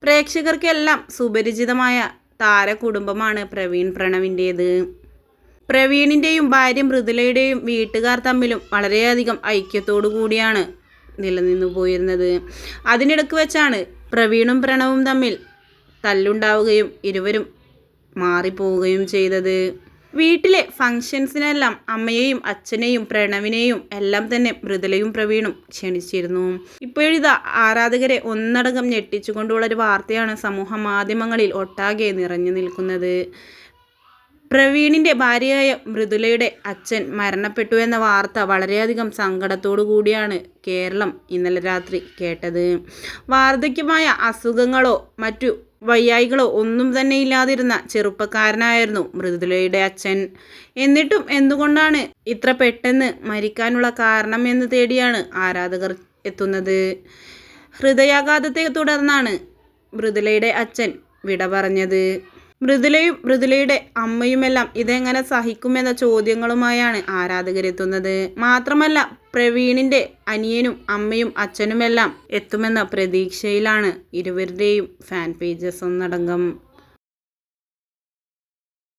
പ്രേക്ഷകർക്കെല്ലാം സുപരിചിതമായ താരകുടുംബമാണ് പ്രവീൺ പ്രണവിൻ്റേത്. പ്രവീണിൻ്റെയും ഭാര്യ മൃദുലയുടെയും വീട്ടുകാർ തമ്മിലും വളരെയധികം ഐക്യത്തോടു കൂടിയാണ് നിലനിന്നു പോയിരുന്നത്. അതിനിടയ്ക്ക് വെച്ചാണ് പ്രവീണും പ്രണവും തമ്മിൽ തല്ലുണ്ടാവുകയും ഇരുവരും മാറിപ്പോവുകയും ചെയ്തത്. വീട്ടിലെ ഫങ്ഷൻസിനെല്ലാം അമ്മയെയും അച്ഛനെയും പ്രണവിനെയും എല്ലാം തന്നെ മൃദുലയും പ്രവീണും ക്ഷണിച്ചിരുന്നു. ഇപ്പോഴിതാ ആരാധകരെ ഒന്നടങ്കം ഞെട്ടിച്ചുകൊണ്ടുള്ളൊരു വാർത്തയാണ് സമൂഹ മാധ്യമങ്ങളിൽ ഒട്ടാകെ നിറഞ്ഞു നിൽക്കുന്നത്. പ്രവീണിൻ്റെ ഭാര്യയായ മൃദുലയുടെ അച്ഛൻ മരണപ്പെട്ടു എന്ന വാർത്ത വളരെയധികം സങ്കടത്തോടു കൂടിയാണ് കേരളം ഇന്നലെ രാത്രി കേട്ടത്. വാർദ്ധക്യമായ അസുഖങ്ങളോ മറ്റു വയ്യായികളോ ഒന്നും തന്നെ ഇല്ലാതിരുന്ന ചെറുപ്പക്കാരനായിരുന്നു മൃദുലയുടെ അച്ഛൻ. എന്നിട്ടും എന്തുകൊണ്ടാണ് ഇത്ര പെട്ടെന്ന് മരിക്കാനുള്ള കാരണം എന്ന് തേടിയാണ് ആരാധകർ എത്തുന്നത്. ഹൃദയാഘാതത്തെ തുടർന്നാണ് മൃദുലയുടെ അച്ഛൻ വിട പറഞ്ഞത്. മൃദുലയും മൃദുലയുടെ അമ്മയുമെല്ലാം ഇതെങ്ങനെ സഹിക്കുമെന്ന ചോദ്യങ്ങളുമായാണ് ആരാധകരെത്തുന്നത്. മാത്രമല്ല പ്രവീണിൻ്റെ അനിയനും അമ്മയും അച്ഛനുമെല്ലാം എത്തുമെന്ന പ്രതീക്ഷയിലാണ് ഇരുവരുടെയും ഫാൻ പേജസ് ഒന്നടങ്കം.